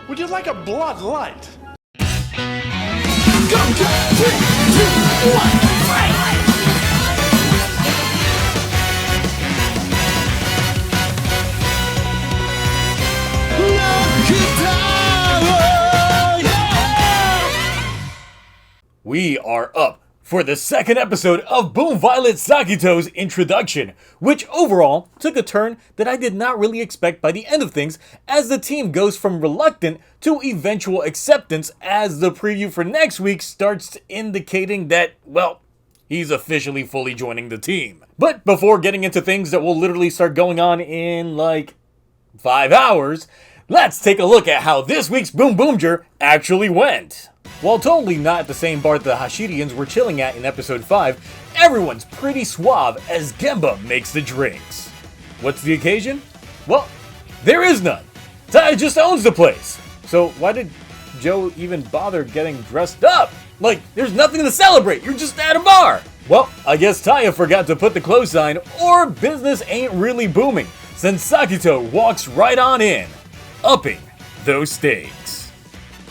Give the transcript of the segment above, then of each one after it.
Would you like a blood light? We are up for the second episode of Boom Violet Sakito's introduction, which overall took a turn that I did not really expect by the end of things, as the team goes from reluctant to eventual acceptance, as the preview for next week starts indicating that, well, he's officially fully joining the team. But before getting into things that will literally start going on in like 5 hours, let's take a look at how this week's BoonBoomger actually went. While totally not at the same bar that the Hashirians were chilling at in episode 5, everyone's pretty suave as Gemba makes the drinks. What's the occasion? Well, there is none. Taya just owns the place. So why did Joe even bother getting dressed up? Like, there's nothing to celebrate, you're just at a bar. Well, I guess Taya forgot to put the close sign, or business ain't really booming, since Sakito walks right on in, upping those stakes.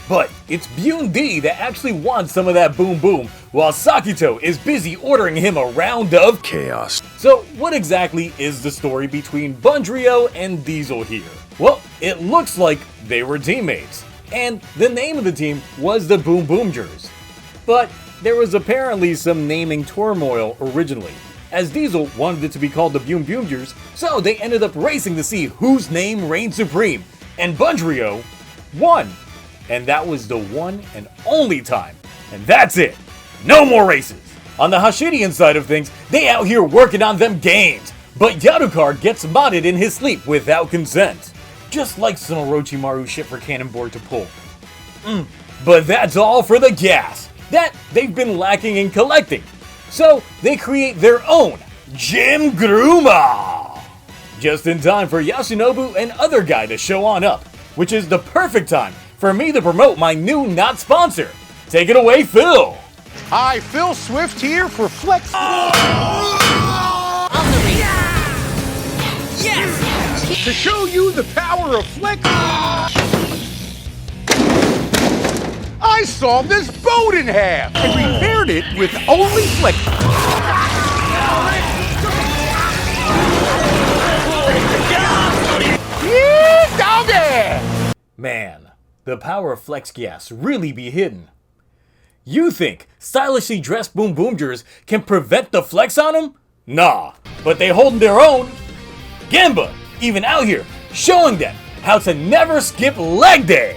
But it's BoonD that actually wants some of that boom boom, while Sakito is busy ordering him a round of chaos. So what exactly is the story between Bundrio and Diesel here? Well, it looks like they were teammates, and the name of the team was the BoonBoomgers. But there was apparently some naming turmoil originally, as Diesel wanted it to be called the BoonBoomgers, so they ended up racing to see whose name reigned supreme, and Bundrio won. And that was the one and only time. And that's it. No more races. On the Hashirian side of things, they out here working on them games. But Yadukar gets modded in his sleep without consent. Just like some Orochimaru shit for Cannonboard to pull. But that's all for the gas that they've been lacking in collecting. So they create their own Gym Gruma. Just in time for Yasunobu and other guy to show on up, which is the perfect time for me to promote my new not sponsor. Take it away, Phil. Hi, Phil Swift here for Flex. Yes! To show you the power of Flex, I sawed this boat in half and repaired it with only Flex. Yeah, doggy! Man, the power of Flex Gas really be hidden. You think stylishly dressed BoonBoomgers can prevent the flex on them? Nah, but they holding their own. Gemba even out here showing them how to never skip leg day.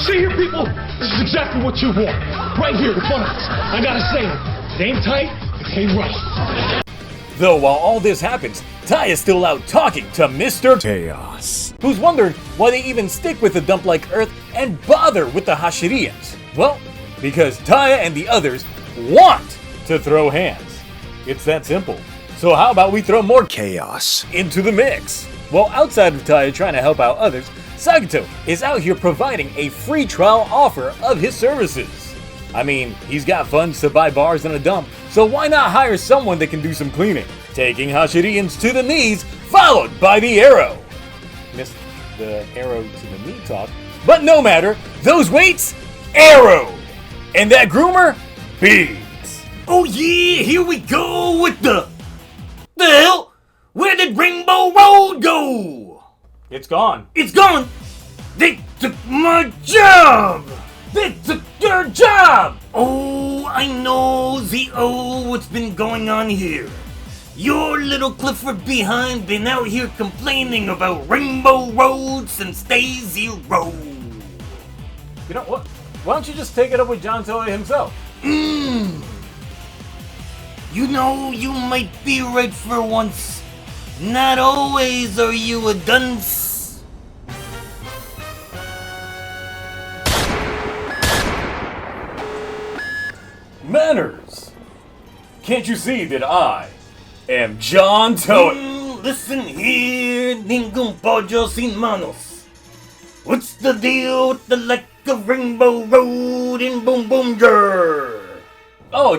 See here, people, this is exactly what you want. Right here in front of us. I gotta say, it ain't tight, it ain't right. Though while all this happens, Ty is still out talking to Mr. Chaos, who's wondering why they even stick with the dump like Earth and bother with the Hashirians. Well, because Taya and the others want to throw hands. It's that simple. So how about we throw more chaos into the mix? Well, outside of Taya trying to help out others, Sakito is out here providing a free trial offer of his services. I mean, he's got funds to buy bars and a dump, so why not hire someone that can do some cleaning? Taking Hashirians to the knees, followed by the arrow. Missed the arrow to the knee talk, but no matter, those weights, arrowed. And that groomer, beads. Oh yeah, here we go with the hell? Where did Rainbow Road go? It's gone. It's gone! They took my job! They took your job! Oh, I know, Z.O., what's been going on here. Your little Clifford behind been out here complaining about Rainbow Road since day zero. You know what? Why don't you just take it up with John Toei himself? You know, you might be right for once. Not always are you a dunce. Manners! Can't you see that I am John Toei? Listen here, ningún pollo sin manos. What's the deal with the lack of Rainbow Road in BoonBoomger? Oh,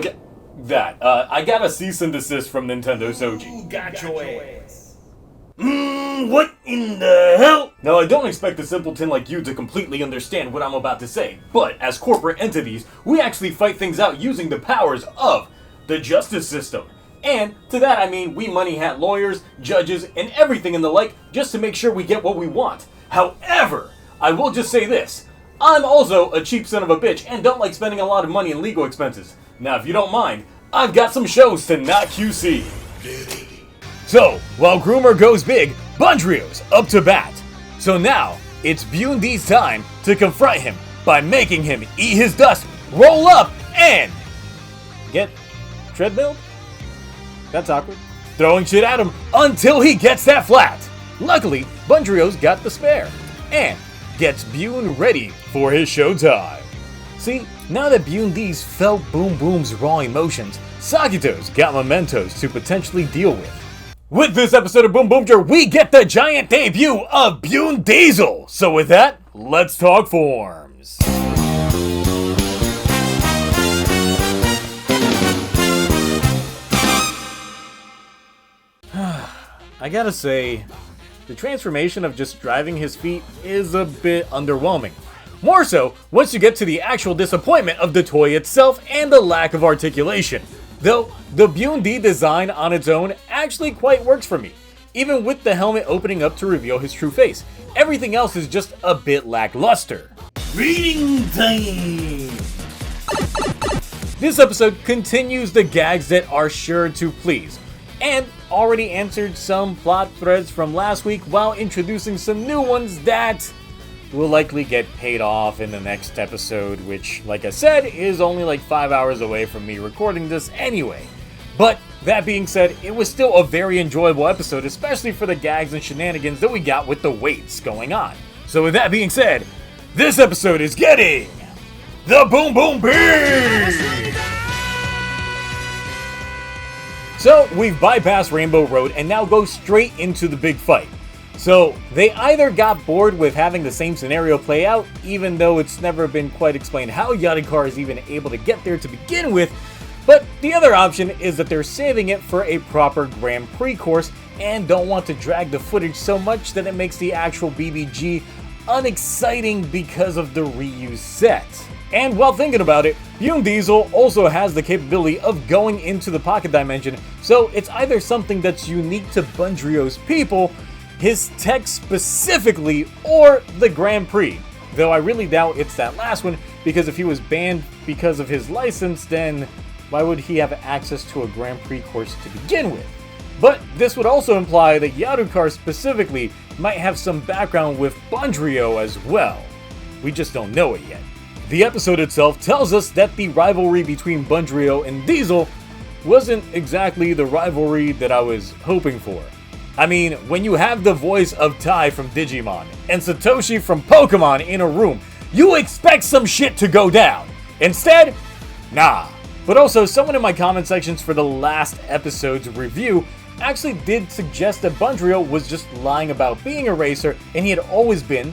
that. I got a cease and desist from Nintendo Soji. Got your ass. What in the hell? Now, I don't expect a simpleton like you to completely understand what I'm about to say, but as corporate entities, we actually fight things out using the powers of the justice system. And to that I mean we money hat lawyers, judges, and everything and the like just to make sure we get what we want. However, I will just say this. I'm also a cheap son of a bitch and don't like spending a lot of money in legal expenses. Now, if you don't mind, I've got some shows to not QC. So, while Groomer goes big, Bundrio's up to bat. So now, it's BoonD's time to confront him by making him eat his dust, roll up, and get treadmilled? That's awkward. Throwing shit at him until he gets that flat. Luckily, Bundrio's got the spare, and gets Boon ready for his showtime. See, now that BoonD's felt Boom Boom's raw emotions, Sagito's got mementos to potentially deal with. With this episode of BoonBoomger, we get the giant debut of Boon Diesel. So with that, let's talk forms. I gotta say, the transformation of just driving his feet is a bit underwhelming. More so, once you get to the actual disappointment of the toy itself and the lack of articulation. Though, the BoonD design on its own actually quite works for me, even with the helmet opening up to reveal his true face. Everything else is just a bit lackluster. Reading time! This episode continues the gags that are sure to please, and already answered some plot threads from last week while introducing some new ones that will likely get paid off in the next episode, which, like I said, is only like 5 hours away from me recording this anyway. But that being said, it was still a very enjoyable episode, especially for the gags and shenanigans that we got with the weights going on. So with that being said, this episode is getting the Boom Boom Beam! So we've bypassed Rainbow Road and now go straight into the big fight. So they either got bored with having the same scenario play out, even though it's never been quite explained how Yadikar is even able to get there to begin with, but the other option is that they're saving it for a proper Grand Prix course and don't want to drag the footage so much that it makes the actual BBG unexciting because of the reused set. And while thinking about it, Boon Diesel also has the capability of going into the pocket dimension, so it's either something that's unique to Bundrio's people, his tech specifically, or the Grand Prix. Though I really doubt it's that last one, because if he was banned because of his license, then why would he have access to a Grand Prix course to begin with? But this would also imply that Yadukar specifically might have some background with Bundrio as well. We just don't know it yet. The episode itself tells us that the rivalry between Bundrio and Diesel wasn't exactly the rivalry that I was hoping for. I mean, when you have the voice of Tai from Digimon and Satoshi from Pokemon in a room, you expect some shit to go down. Instead, nah. But also, someone in my comment sections for the last episode's review actually did suggest that Bundrio was just lying about being a racer and he had always been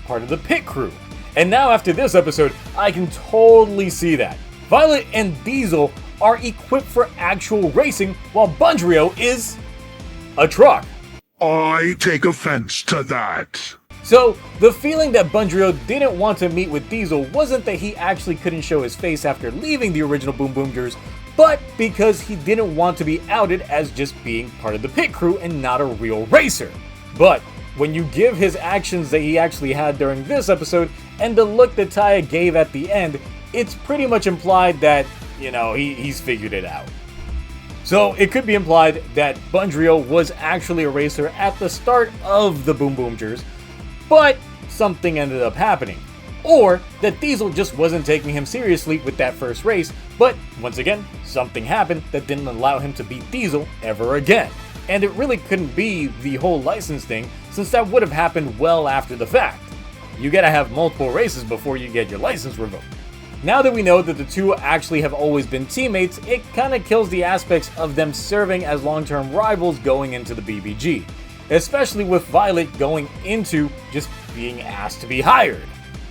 part of the pit crew. And now after this episode, I can totally see that. Violet and Diesel are equipped for actual racing while Bundrio is a truck. I take offense to that. So, the feeling that Bundrio didn't want to meet with Diesel wasn't that he actually couldn't show his face after leaving the original BoonBoomgers, but because he didn't want to be outed as just being part of the pit crew and not a real racer. But when you give his actions that he actually had during this episode and the look that Taya gave at the end, it's pretty much implied that, he's figured it out. So it could be implied that Bundrio was actually a racer at the start of the BoonBoomgers, but something ended up happening. Or that Diesel just wasn't taking him seriously with that first race, but once again, something happened that didn't allow him to beat Diesel ever again. And it really couldn't be the whole license thing, since that would have happened well after the fact. You gotta have multiple races before you get your license revoked. Now that we know that the two actually have always been teammates, it kinda kills the aspects of them serving as long-term rivals going into the BBG. Especially with Violet going into just being asked to be hired.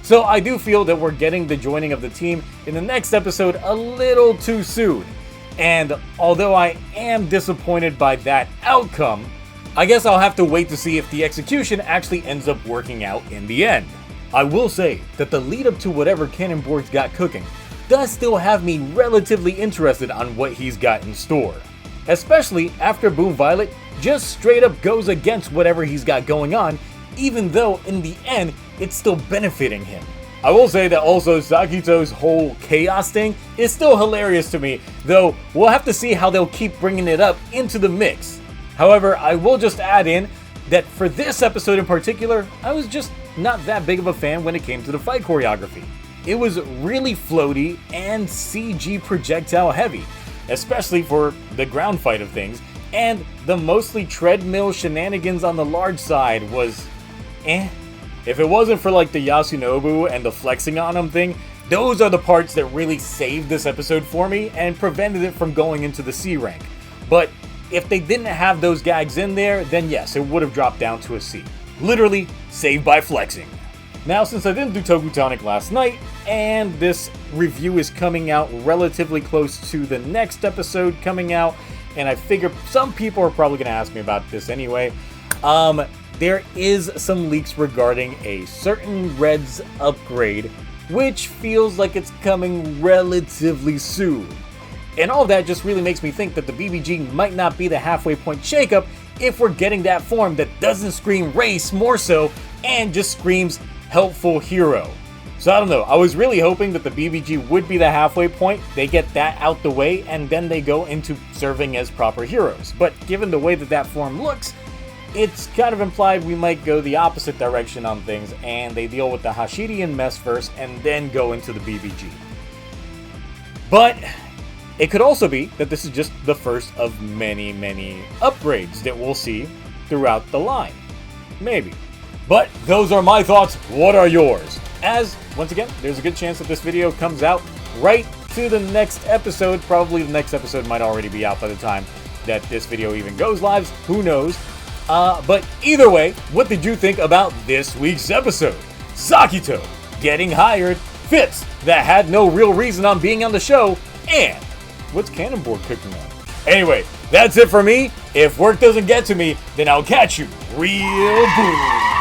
So I do feel that we're getting the joining of the team in the next episode a little too soon. And although I am disappointed by that outcome, I guess I'll have to wait to see if the execution actually ends up working out in the end. I will say that the lead up to whatever Cannonborg's got cooking does still have me relatively interested on what he's got in store. Especially after Boom Violet just straight up goes against whatever he's got going on, even though in the end it's still benefiting him. I will say that also Sakito's whole chaos thing is still hilarious to me, though we'll have to see how they'll keep bringing it up into the mix. However, I will just add in that for this episode in particular, I was just not that big of a fan when it came to the fight choreography. It was really floaty and CG projectile heavy, especially for the ground fight of things, and the mostly treadmill shenanigans on the large side was eh. If it wasn't for like the Yasunobu and the flexing on him thing, those are the parts that really saved this episode for me and prevented it from going into the C rank. But if they didn't have those gags in there, then yes, it would have dropped down to a C. Literally, saved by flexing. Now, since I didn't do Tokutonic last night, and this review is coming out relatively close to the next episode coming out, and I figure some people are probably going to ask me about this anyway, there is some leaks regarding a certain Reds upgrade, which feels like it's coming relatively soon. And all of that just really makes me think that the BBG might not be the halfway point shakeup if we're getting that form that doesn't scream race more so and just screams helpful hero. So I don't know, I was really hoping that the BBG would be the halfway point, they get that out the way, and then they go into serving as proper heroes. But given the way that that form looks, it's kind of implied we might go the opposite direction on things, and they deal with the Hashidian mess first and then go into the BBG. But it could also be that this is just the first of many, many upgrades that we'll see throughout the line. Maybe. But those are my thoughts. What are yours? As, once again, there's a good chance that this video comes out right to the next episode. Probably the next episode might already be out by the time that this video even goes live. Who knows? But either way, what did you think about this week's episode? Sakito getting hired, Fitz that had no real reason on being on the show, and what's Cannonborg cooking on? Anyway, that's it for me. If work doesn't get to me, then I'll catch you real boom.